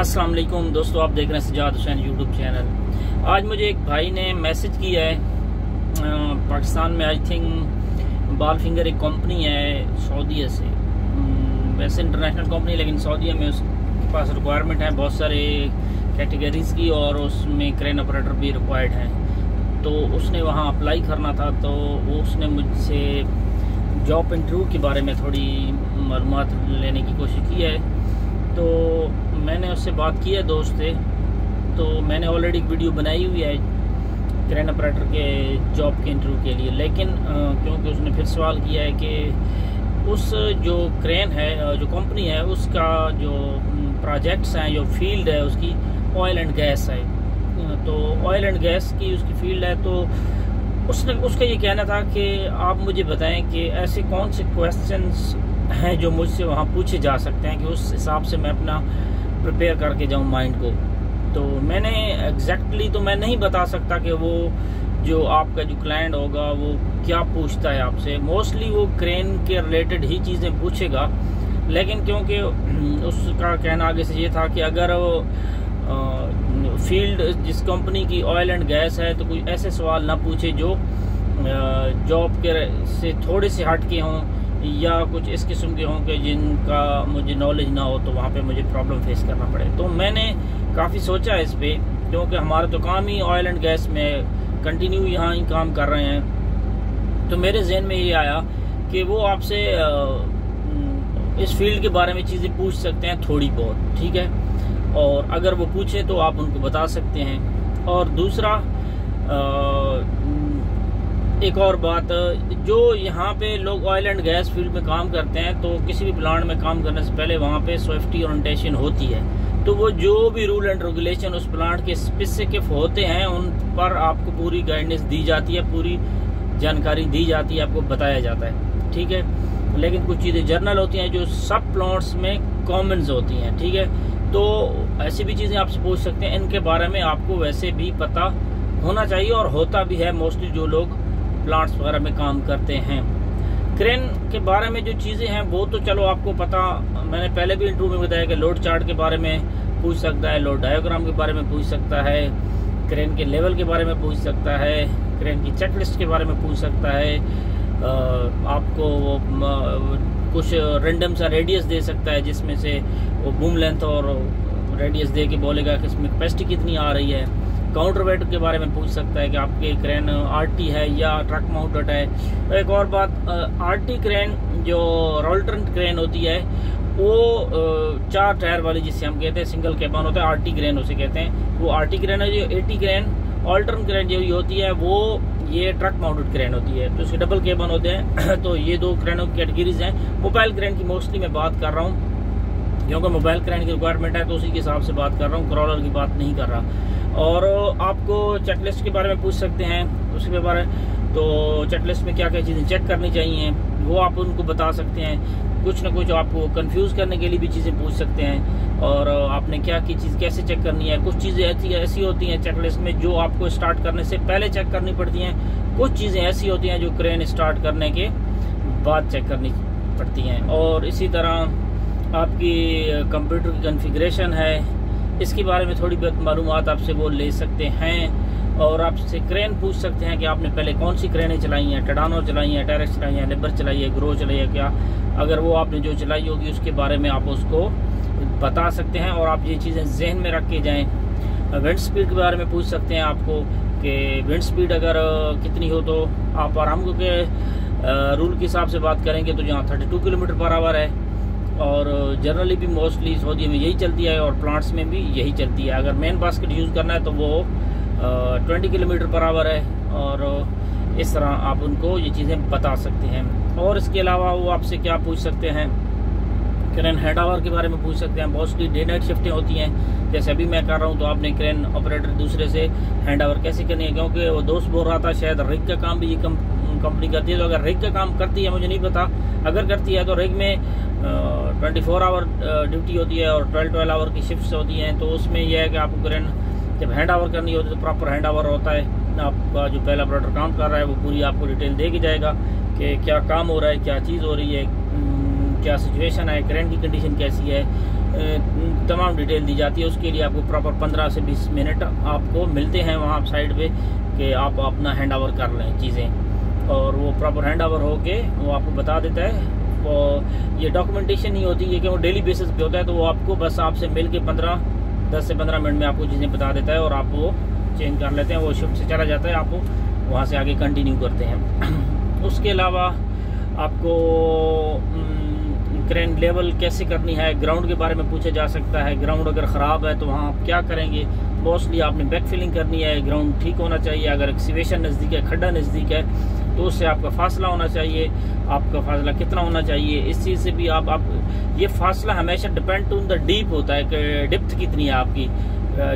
अस्सलाम वालेकुम दोस्तों, आप देख रहे हैं सजाद हुसैन यूट्यूब चैनल। आज मुझे एक भाई ने मैसेज किया है। पाकिस्तान में आई थिंक बाल फिंगर एक कंपनी है सऊदीया से, वैसे इंटरनेशनल कंपनी, लेकिन सऊदीया में उसके पास रिक्वायरमेंट है बहुत सारे कैटेगरीज की, और उसमें क्रेन ऑपरेटर भी रिक्वायर्ड है। तो उसने वहाँ अप्लाई करना था, तो उसने मुझसे जॉब इंटरव्यू के बारे में थोड़ी मालूमात लेने की कोशिश की है। तो मैंने उससे बात की है दोस्त से। तो मैंने ऑलरेडी एक वीडियो बनाई हुई है क्रेन ऑपरेटर के जॉब के इंटरव्यू के लिए, लेकिन क्योंकि उसने फिर सवाल किया है कि उस जो क्रेन है, जो कंपनी है, उसका जो प्रोजेक्ट्स हैं, जो फील्ड है उसकी ऑयल एंड गैस है। तो ऑयल एंड गैस की उसकी फील्ड है। तो उसका ये कहना था कि आप मुझे बताएं कि ऐसे कौन से क्वेश्चंस हैं जो मुझसे वहाँ पूछे जा सकते हैं कि उस हिसाब से मैं अपना प्रिपेयर करके जाऊँ माइंड को। तो मैंने एग्जैक्टली तो मैं नहीं बता सकता कि वो जो आपका जो क्लाइंट होगा वो क्या पूछता है आपसे। मोस्टली वो क्रेन के रिलेटेड ही चीज़ें पूछेगा, लेकिन क्योंकि उसका कहना आगे से ये था कि अगर फील्ड जिस कंपनी की ऑयल एंड गैस है तो कोई ऐसे सवाल ना पूछे जो जॉब के से थोड़े से हट के हों या कुछ इस किस्म के हों कि जिनका मुझे नॉलेज ना हो, तो वहाँ पे मुझे प्रॉब्लम फेस करना पड़े। तो मैंने काफ़ी सोचा इस पे, क्योंकि हमारा तो काम ही ऑयल एंड गैस में कंटिन्यू यहाँ ही काम कर रहे हैं। तो मेरे जहन में ये आया कि वो आपसे इस फील्ड के बारे में चीज़ें पूछ सकते हैं थोड़ी बहुत, ठीक है। और अगर वो पूछे तो आप उनको बता सकते हैं। और दूसरा एक और बात, जो यहाँ पे लोग ऑयल एंड गैस फील्ड में काम करते हैं, तो किसी भी प्लांट में काम करने से पहले वहाँ पे सेफ्टी ओरिएंटेशन होती है। तो वो जो भी रूल एंड रेगुलेशन उस प्लांट के स्पेसिफिक होते हैं, उन पर आपको पूरी गाइडेंस दी जाती है, पूरी जानकारी दी जाती है, आपको बताया जाता है, ठीक है। लेकिन कुछ चीज़ें जर्नल होती हैं जो सब प्लांट्स में कॉमन्स होती हैं, ठीक है। तो ऐसी भी चीज़ें आपसे पूछ सकते हैं, इनके बारे में आपको वैसे भी पता होना चाहिए, और होता भी है मोस्टली जो लोग प्लांट्स वगैरह में काम करते हैं। क्रेन के बारे में जो चीज़ें हैं वो तो चलो आपको पता, मैंने पहले भी इंटरव्यू में बताया कि लोड चार्ट के बारे में पूछ सकता है, लोड डायग्राम के बारे में पूछ सकता है, क्रेन के लेवल के बारे में पूछ सकता है, क्रेन की चेकलिस्ट के बारे में पूछ सकता है, आपको कुछ रेंडम सा रेडियस दे सकता है जिसमें से वो बूम लेंथ और रेडियस दे के बोलेगा कि इसमें कैपेसिटी कितनी आ रही है। काउंटर वेट के बारे में पूछ सकता है कि आपके क्रेन आरटी है या ट्रक माउंटेड है। एक और बात, आरटी क्रेन जो रोल्टरेंट क्रेन होती है वो 4 टायर वाली जिसे हम कहते हैं सिंगल केबन होता है, आरटी क्रेन उसे कहते हैं। वो आरटी क्रेन है। जो एटी क्रेन ऑल्टर्न क्रेन जो होती है वो ये ट्रक माउंटेड क्रेन होती है, तो उसके डबल केबन होते हैं। तो ये दो क्रेनों की कैटेगरीज हैं। मोबाइल क्रेन की मोस्टली मैं बात कर रहा हूँ क्योंकि मोबाइल क्रेन की रिक्वायरमेंट है, तो उसी के हिसाब से बात कर रहा हूँ, क्रॉलर की बात नहीं कर रहा। और आपको चेकलिस्ट के बारे में पूछ सकते हैं, उसके बारे तो चेकलिस्ट में क्या क्या चीज़ें चेक करनी चाहिए वो आप उनको बता सकते हैं। कुछ ना कुछ आपको कंफ्यूज करने के लिए भी चीज़ें पूछ सकते हैं, और आपने क्या की चीज़ कैसे चेक करनी है। कुछ चीज़ें ऐसी होती हैं चेकलिस्ट में जो आपको स्टार्ट करने से पहले चेक करनी पड़ती हैं, कुछ चीज़ें ऐसी होती हैं जो क्रेन स्टार्ट करने के बाद चेक करनी पड़ती हैं। और इसी तरह आपकी कंप्यूटर की कॉन्फ़िगरेशन है, इसके बारे में थोड़ी बहुत मालूमात आपसे वो ले सकते हैं। और आपसे क्रेन पूछ सकते हैं कि आपने पहले कौन सी क्रेनें चलाई हैं, टडानो चलाई हैं, टेरेक्स चलाई हैं, लेबर चलाई है, ग्रो चलाई है क्या। अगर वो आपने जो चलाई होगी उसके बारे में आप उसको बता सकते हैं, और आप ये चीज़ें जहन में रख के जाएँ। विंड स्पीड के बारे में पूछ सकते हैं आपको कि विंड स्पीड अगर कितनी हो, तो आप आराम के रूल के हिसाब से बात करेंगे तो जहाँ 32 किलोमीटर पर आवर है, और जनरली भी मोस्टली सऊदी में यही चलती है, और प्लांट्स में भी यही चलती है। अगर मेन बास्केट यूज़ करना है तो वो 20 किलोमीटर पर आवर है, और इस तरह आप उनको ये चीज़ें बता सकते हैं। और इसके अलावा वो आपसे क्या पूछ सकते हैं, क्रेन हैंड ओवर के बारे में पूछ सकते हैं। मोस्टली डे नाइट शिफ्टें होती हैं, जैसे अभी मैं कर रहा हूँ, तो आपने क्रेन ऑपरेटर दूसरे से हैंड ओवर कैसे करनी है, क्योंकि वो दोस्त बोल रहा था शायद रिग का काम भी ये कंपनी करती है। तो अगर रिग का काम करती है मुझे नहीं पता, अगर करती है तो रिग में 24 आवर ड्यूटी होती है और 12 आवर की शिफ्ट्स होती हैं। तो उसमें यह है कि आपको क्रेन जब हैंड ओवर करनी होती है तो प्रॉपर हैंड ओवर होता है। आपका जो पहला ऑपरेटर काम कर रहा है वो पूरी आपको डिटेल दे के जाएगा कि क्या काम हो रहा है, क्या चीज़ हो रही है, क्या सिचुएशन है, क्रेन की कंडीशन कैसी है, तमाम डिटेल दी जाती है। उसके लिए आपको प्रॉपर 15 से 20 मिनट आपको मिलते हैं वहाँ साइड पे कि आप अपना हैंड ओवर कर लें चीज़ें, और वो प्रॉपर हैंड ओवर होके वो आपको बता देता है। और ये डॉक्यूमेंटेशन नहीं होती है कि वो डेली बेसिस पे होता है, तो वो आपको बस आपसे मिल के 10 से 15 मिनट में आपको चीज़ें बता देता है और आप वो चेंज कर लेते हैं। वो शिफ्ट से चला जाता है, आप वहाँ से आगे कंटिन्यू करते हैं। उसके अलावा आपको क्रेन लेवल कैसे करनी है, ग्राउंड के बारे में पूछा जा सकता है। ग्राउंड अगर ख़राब है तो वहाँ आप क्या करेंगे। मोस्टली आपने बैक फिलिंग करनी है, ग्राउंड ठीक होना चाहिए। अगर एक्सीवेशन नज़दीक है, खड्डा नज़दीक है, तो उससे आपका फासला होना चाहिए। आपका फासला कितना होना चाहिए, इस चीज़ से भी आप ये फासला हमेशा डिपेंड ऑन द डीप होता है कि डिप्थ कितनी है आपकी।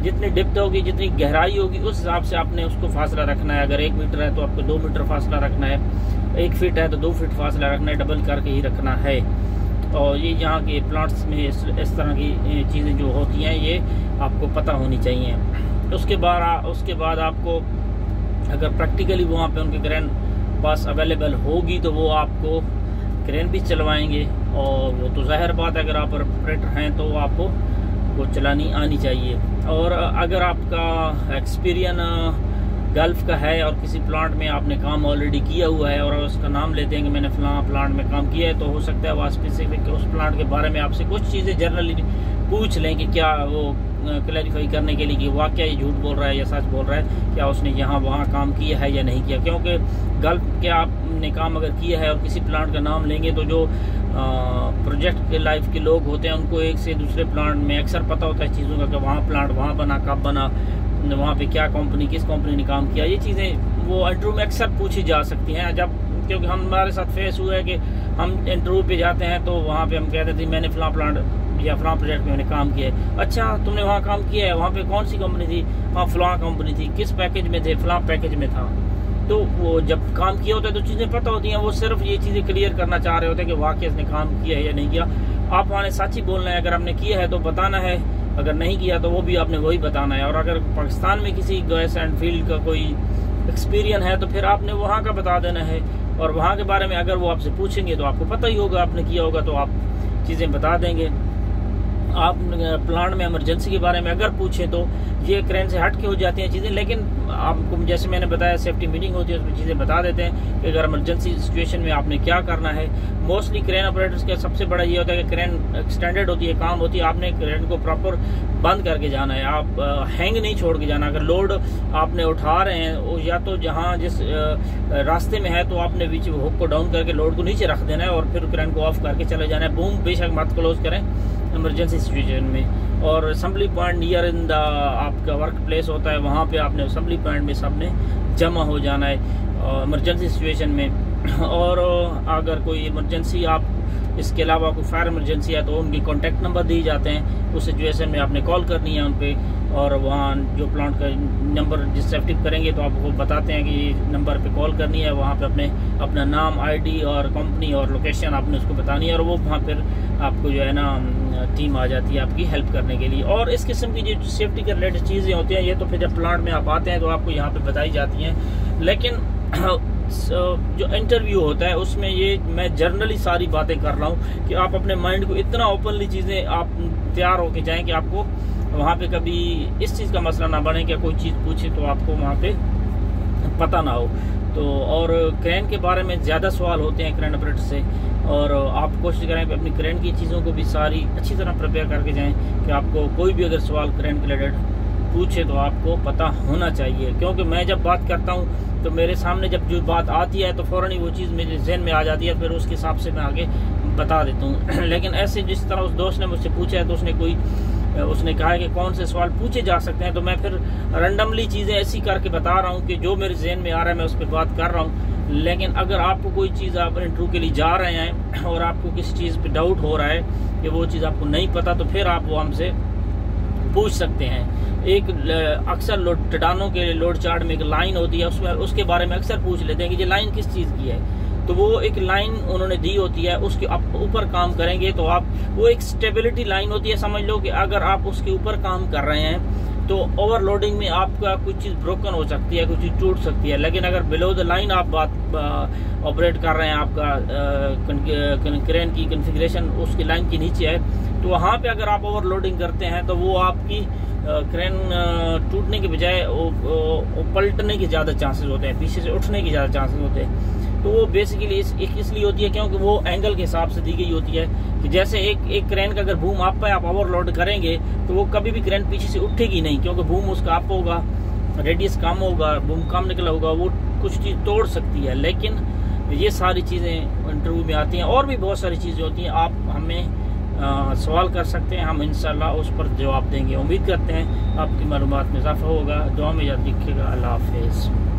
जितनी डिप्थ होगी, जितनी गहराई होगी, उस हिसाब से आपने उसको फासला रखना है। अगर 1 मीटर है तो आपको 2 मीटर फासला रखना है, 1 फीट है तो 2 फीट फासला रखना है, डबल करके ही रखना है। और ये यहाँ के प्लांट्स में इस तरह की चीज़ें जो होती हैं ये आपको पता होनी चाहिए। उसके बाद आपको अगर प्रैक्टिकली वहाँ पे उनके क्रेन पास अवेलेबल होगी तो वो आपको क्रेन भी चलवाएंगे। और वो तो ज़ाहिर बात है, अगर आप ऑपरेटर हैं तो आपको वो चलानी आनी चाहिए। और अगर आपका एक्सपीरियंस गल्फ का है और किसी प्लांट में आपने काम ऑलरेडी किया हुआ है और उसका नाम लेते हैं कि मैंने फलां प्लांट में काम किया है, तो हो सकता है वह स्पेसिफिक उस प्लांट के बारे में आपसे कुछ चीज़ें जनरली पूछ लें कि क्या वो क्लैरिफाई करने के लिए कि वाकया ये झूठ बोल रहा है या सच बोल रहा है, क्या उसने यहाँ वहाँ काम किया है या नहीं किया। क्योंकि गल्फ के आपने काम अगर किया है और किसी प्लांट का नाम लेंगे तो जो प्रोजेक्ट के लाइफ के लोग होते हैं उनको एक से दूसरे प्लांट में अक्सर पता होता है चीज़ों का कि वहाँ प्लांट वहाँ बना, कब बना, वहाँ पे क्या कंपनी, किस कंपनी ने काम किया। ये चीज़ें वो इंटरव्यू में अक्सर पूछी जा सकती हैं। जब क्योंकि हमारे साथ फेस हुआ है कि हम इंटरव्यू पे जाते हैं तो वहाँ पे हम कहते थे मैंने फलां प्लांट या फलां प्रोजेक्ट में मैंने काम किया है। अच्छा, तुमने वहाँ काम किया है, वहाँ पे कौन सी कंपनी थी? हाँ, फलां कंपनी थी। किस पैकेज में थे? फलां पैकेज में था। तो वो जब काम किया होता है तो चीज़ें पता होती हैं। वो सिर्फ ये चीज़ें क्लियर करना चाह रहे होते हैं कि वाकई इसने काम किया है या नहीं किया। आप वहाँ सच ही बोलना है। अगर आपने किया है तो बताना है, अगर नहीं किया तो वो भी आपने वही बताना है। और अगर पाकिस्तान में किसी गैस एंड फील्ड का कोई एक्सपीरियंस है तो फिर आपने वहाँ का बता देना है। और वहाँ के बारे में अगर वो आपसे पूछेंगे तो आपको पता ही होगा, आपने किया होगा तो आप चीज़ें बता देंगे। आप प्लांट में इमरजेंसी के बारे में अगर पूछें तो ये क्रेन से हट के हो जाती हैं चीज़ें, लेकिन आपको जैसे मैंने बताया सेफ्टी मीटिंग होती है उसमें चीज़ें बता देते हैं कि अगर इमरजेंसी सिचुएशन में आपने क्या करना है। मोस्टली क्रेन ऑपरेटर्स का सबसे बड़ा ये होता है कि क्रेन एक्सटेंडेड होती है, काम होती है, आपने क्रेन को प्रॉपर बंद करके जाना है। आप हैंग नहीं छोड़ के जाना। अगर लोड आपने उठा रहे हैं या तो जहाँ जिस रास्ते में है तो आपने बीच हुक को डाउन करके लोड को नीचे रख देना है और फिर क्रेन को ऑफ करके चले जाना है। बूम बेशक मत क्लोज करें इमरजेंसी सिचुएशन में। और assembly point near in the आपका वर्क प्लेस होता है, वहाँ पे आपने असेंबली पॉइंट में सबने जमा हो जाना है इमरजेंसी सिचुएशन में। और अगर कोई इमरजेंसी आप इसके अलावा कोई फायर इमरजेंसी है तो उनके कॉन्टैक्ट नंबर दिए जाते हैं। उस सिचुएशन में आपने कॉल करनी है उन पर, और वहाँ जो प्लांट का नंबर जिससे एक्टिव करेंगे तो आपको बताते हैं कि ये नंबर पे कॉल करनी है। वहाँ पे अपने अपना नाम, आईडी और कंपनी और लोकेशन आपने उसको बतानी है और वो वहाँ फिर आपको जो है ना टीम आ जाती है आपकी हेल्प करने के लिए। और इस किस्म की जो सेफ्टी के रिलेटेड चीज़ें होती हैं ये तो फिर जब प्लांट में आप आते हैं तो आपको यहाँ पर बताई जाती हैं। लेकिन जो इंटरव्यू होता है उसमें ये मैं जनरली सारी बातें कर रहा हूँ कि आप अपने माइंड को इतना ओपनली चीज़ें आप तैयार होके जाएं कि आपको वहाँ पे कभी इस चीज़ का मसला ना बने कि कोई चीज़ पूछे तो आपको वहाँ पे पता ना हो। तो और क्रेन के बारे में ज़्यादा सवाल होते हैं क्रेन ऑपरेटर से, और आप कोशिश करें कि अपनी क्रेन की चीज़ों को भी सारी अच्छी तरह प्रिपेयर करके जाएं कि आपको कोई भी अगर सवाल क्रेन के रिलेटेड पूछे तो आपको पता होना चाहिए। क्योंकि मैं जब बात करता हूँ तो मेरे सामने जब जो बात आती है तो फ़ौरन ही वो चीज़ मेरे जहन में आ जाती है, फिर उसके हिसाब से मैं आगे बता देता हूँ। लेकिन ऐसे जिस तरह उस दोस्त ने मुझसे पूछा है तो उसने कहा है कि कौन से सवाल पूछे जा सकते हैं, तो मैं फिर रैंडमली चीज़ें ऐसी करके बता रहा हूँ कि जो मेरे जहन में आ रहा है मैं उस पर बात कर रहा हूँ। लेकिन अगर आपको कोई चीज़ आप इंटरव्यू के लिए जा रहे हैं और आपको किसी चीज़ पे डाउट हो रहा है कि वो चीज़ आपको नहीं पता, तो फिर आप वो हमसे पूछ सकते हैं। एक अक्सर टिटानो के लोड चार्ट में एक लाइन होती है, उसमें उसके बारे में अक्सर पूछ लेते हैं कि ये लाइन किस चीज़ की है। तो वो एक लाइन उन्होंने दी होती है, उसके आप ऊपर काम करेंगे तो आप वो एक स्टेबिलिटी लाइन होती है। समझ लो कि अगर आप उसके ऊपर काम कर रहे हैं तो ओवरलोडिंग में आपका कुछ चीज़ ब्रोकन हो सकती है, कुछ चीज़ टूट सकती है। लेकिन अगर बिलो द लाइन आप बात ऑपरेट कर रहे हैं, आपका क्रेन की कॉन्फ़िगरेशन उसकी लाइन के नीचे है, तो वहाँ पे अगर आप ओवरलोडिंग करते हैं तो वो आपकी क्रेन टूटने के बजाय पलटने के ज़्यादा चांसेस होते हैं, पीछे से उठने के ज़्यादा चांसेस होते हैं। तो वो बेसिकली इसलिए होती है क्योंकि वो एंगल के हिसाब से दी गई होती है कि जैसे एक क्रेन का अगर बूम आप पे आप ओवरलोड करेंगे तो वो कभी भी क्रेन पीछे से उठेगी नहीं, क्योंकि बूम उसका अप होगा, रेडियस कम होगा, बूम कम निकला होगा, वो कुछ चीज़ तोड़ सकती है। लेकिन ये सारी चीज़ें इंटरव्यू में आती हैं, और भी बहुत सारी चीज़ें होती हैं। आप हमें सवाल कर सकते हैं, हम इंशाल्लाह उस पर जवाब देंगे। उम्मीद करते हैं आपकी मालूमात में इजाफा होगा। दुआ में याद रखिएगा। अल्लाह हाफिज़।